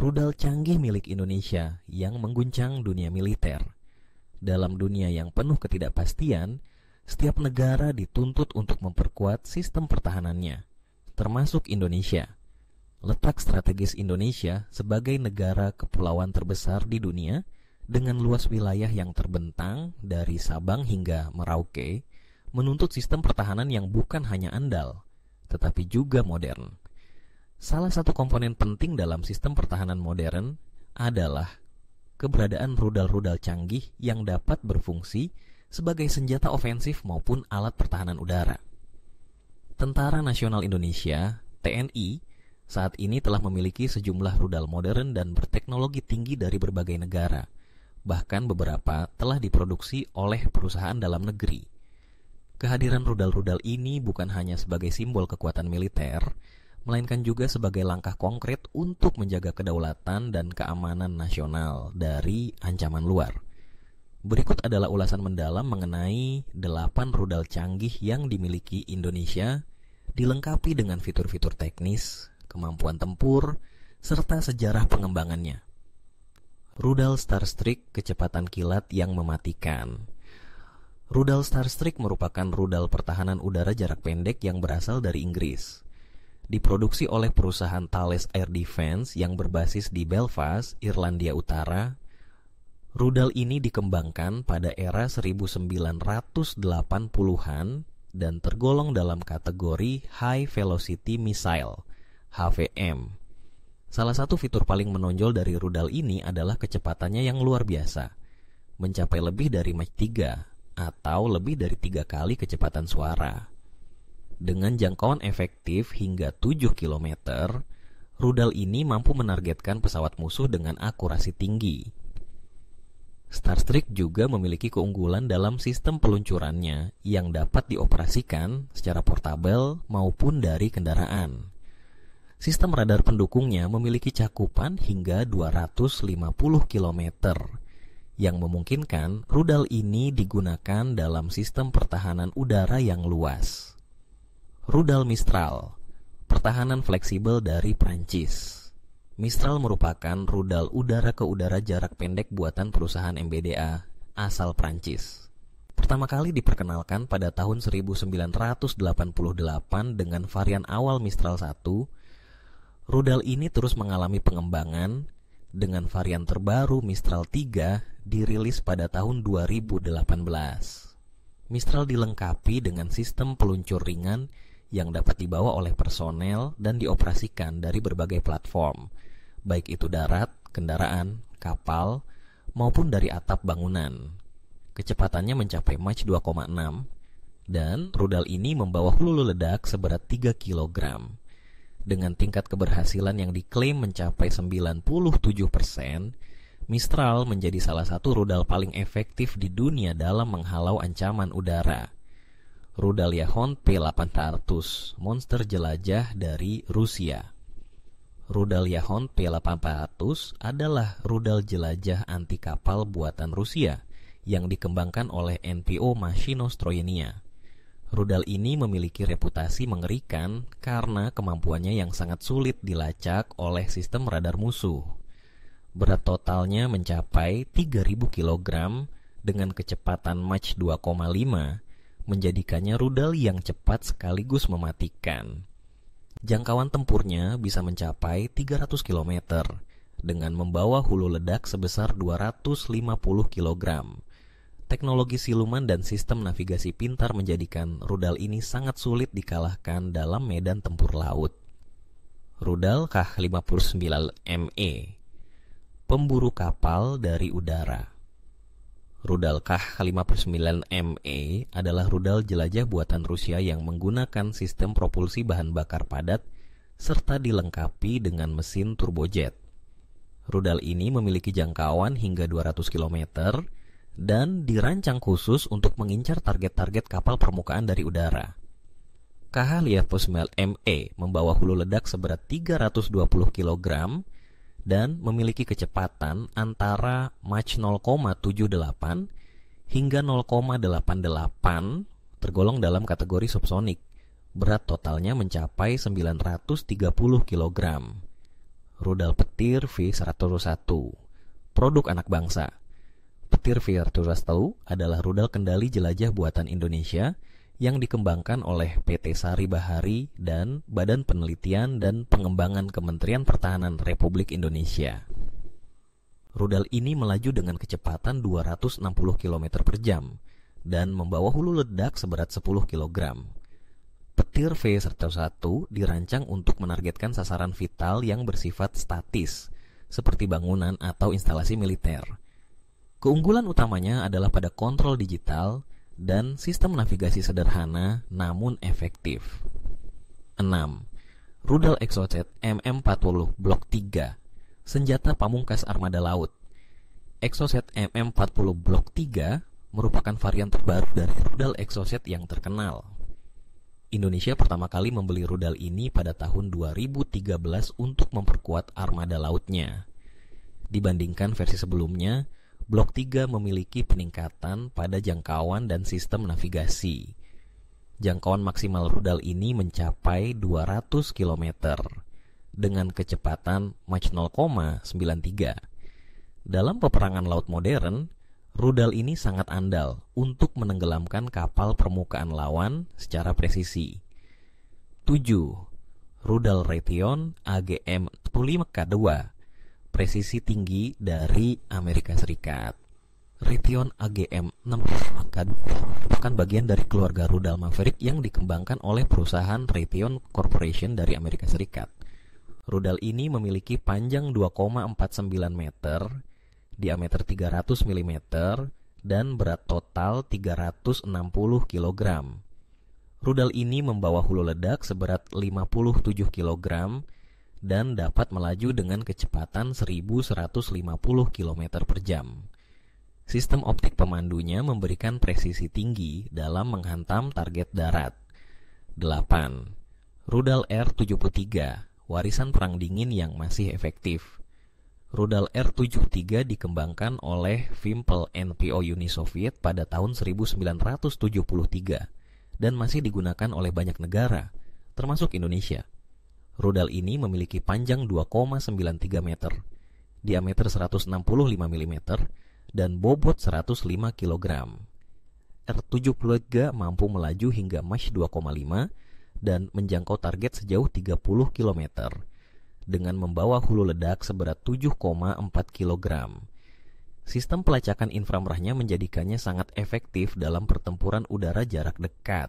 rudal canggih milik Indonesia yang mengguncang dunia militer. Dalam dunia yang penuh ketidakpastian, setiap negara dituntut untuk memperkuat sistem pertahanannya, termasuk Indonesia. Letak strategis Indonesia sebagai negara kepulauan terbesar di dunia dengan luas wilayah yang terbentang dari Sabang hingga Merauke menuntut sistem pertahanan yang bukan hanya andal, tetapi juga modern. Salah satu komponen penting dalam sistem pertahanan modern adalah keberadaan rudal-rudal canggih yang dapat berfungsi sebagai senjata ofensif maupun alat pertahanan udara. Tentara Nasional Indonesia, TNI, saat ini telah memiliki sejumlah rudal modern dan berteknologi tinggi dari berbagai negara. Bahkan beberapa telah diproduksi oleh perusahaan dalam negeri. Kehadiran rudal-rudal ini bukan hanya sebagai simbol kekuatan militer, melainkan juga sebagai langkah konkret untuk menjaga kedaulatan dan keamanan nasional dari ancaman luar. Berikut adalah ulasan mendalam mengenai 8 rudal canggih yang dimiliki Indonesia, dilengkapi dengan fitur-fitur teknis, kemampuan tempur, serta sejarah pengembangannya. Rudal Starstreak kecepatan kilat yang mematikan. Rudal Starstreak merupakan rudal pertahanan udara jarak pendek yang berasal dari Inggris. Diproduksi oleh perusahaan Thales Air Defence yang berbasis di Belfast, Irlandia Utara. Rudal ini dikembangkan pada era 1980-an dan tergolong dalam kategori High Velocity Missile, HVM. Salah satu fitur paling menonjol dari rudal ini adalah kecepatannya yang luar biasa, mencapai lebih dari Mach 3 atau lebih dari 3 kali kecepatan suara. Dengan jangkauan efektif hingga 7 km, rudal ini mampu menargetkan pesawat musuh dengan akurasi tinggi. Starstreak juga memiliki keunggulan dalam sistem peluncurannya yang dapat dioperasikan secara portabel maupun dari kendaraan. Sistem radar pendukungnya memiliki cakupan hingga 250 km, yang memungkinkan rudal ini digunakan dalam sistem pertahanan udara yang luas. Rudal Mistral, pertahanan fleksibel dari Prancis. Mistral merupakan rudal udara ke udara jarak pendek buatan perusahaan MBDA asal Prancis. Pertama kali diperkenalkan pada tahun 1988 dengan varian awal Mistral 1. Rudal ini terus mengalami pengembangan dengan varian terbaru Mistral 3 dirilis pada tahun 2018. Mistral dilengkapi dengan sistem peluncur ringan yang dapat dibawa oleh personel dan dioperasikan dari berbagai platform, baik itu darat, kendaraan, kapal, maupun dari atap bangunan. Kecepatannya mencapai Mach 2,6 dan rudal ini membawa hulu ledak seberat 3 kg. Dengan tingkat keberhasilan yang diklaim mencapai 97%, Mistral menjadi salah satu rudal paling efektif di dunia dalam menghalau ancaman udara. Rudal Yahon P-800, monster jelajah dari Rusia. Rudal Yahon P-800 adalah rudal jelajah anti kapal buatan Rusia yang dikembangkan oleh NPO Mashinostroyenia. Rudal ini memiliki reputasi mengerikan karena kemampuannya yang sangat sulit dilacak oleh sistem radar musuh. Berat totalnya mencapai 3.000 kg dengan kecepatan Mach 2,5, menjadikannya rudal yang cepat sekaligus mematikan. Jangkauan tempurnya bisa mencapai 300 km dengan membawa hulu ledak sebesar 250 kg. Teknologi siluman dan sistem navigasi pintar menjadikan rudal ini sangat sulit dikalahkan dalam medan tempur laut. Rudal Kh-59ME, pemburu kapal dari udara. Rudal Kh-59ME adalah rudal jelajah buatan Rusia yang menggunakan sistem propulsi bahan bakar padat serta dilengkapi dengan mesin turbojet. Rudal ini memiliki jangkauan hingga 200 km dan dirancang khusus untuk mengincar target-target kapal permukaan dari udara. Kh-59ME membawa hulu ledak seberat 320 kg dan memiliki kecepatan antara Mach 0,78 hingga 0,88, tergolong dalam kategori subsonik. Berat totalnya mencapai 930 kg. Rudal petir V101, produk anak bangsa. Petir V101 adalah rudal kendali jelajah buatan Indonesia yang dikembangkan oleh PT Sari Bahari dan Badan Penelitian dan Pengembangan Kementerian Pertahanan Republik Indonesia. Rudal ini melaju dengan kecepatan 260 km per jam dan membawa hulu ledak seberat 10 kg. Petir V101 dirancang untuk menargetkan sasaran vital yang bersifat statis, seperti bangunan atau instalasi militer. Keunggulan utamanya adalah pada kontrol digital dan sistem navigasi sederhana namun efektif. 6. Rudal Exocet MM40 Blok 3, senjata pamungkas armada laut. Exocet MM40 Blok 3 merupakan varian terbaru dari rudal Exocet yang terkenal. Indonesia pertama kali membeli rudal ini pada tahun 2013 untuk memperkuat armada lautnya. Dibandingkan versi sebelumnya, Blok 3 memiliki peningkatan pada jangkauan dan sistem navigasi. Jangkauan maksimal rudal ini mencapai 200 km dengan kecepatan Mach 0,93. Dalam peperangan laut modern, rudal ini sangat andal untuk menenggelamkan kapal permukaan lawan secara presisi. 7. Rudal Raytheon AGM-45K2, presisi tinggi dari Amerika Serikat. Raytheon AGM-45K2 merupakan bagian dari keluarga rudal Maverick yang dikembangkan oleh perusahaan Raytheon Corporation dari Amerika Serikat. Rudal ini memiliki panjang 2,49 meter, diameter 300 mm, dan berat total 360 kg. Rudal ini membawa hulu ledak seberat 57 kg dan dapat melaju dengan kecepatan 1150 km per jam. Sistem optik pemandunya memberikan presisi tinggi dalam menghantam target darat. 8. Rudal R-73, warisan perang dingin yang masih efektif. Rudal R-73 dikembangkan oleh Vympel NPO Uni Soviet pada tahun 1973 dan masih digunakan oleh banyak negara, termasuk Indonesia. Rudal ini memiliki panjang 2,93 meter, diameter 165 mm, dan bobot 105 kg. R-73 mampu melaju hingga Mach 2,5 dan menjangkau target sejauh 30 km dengan membawa hulu ledak seberat 7,4 kg. Sistem pelacakan inframerahnya menjadikannya sangat efektif dalam pertempuran udara jarak dekat.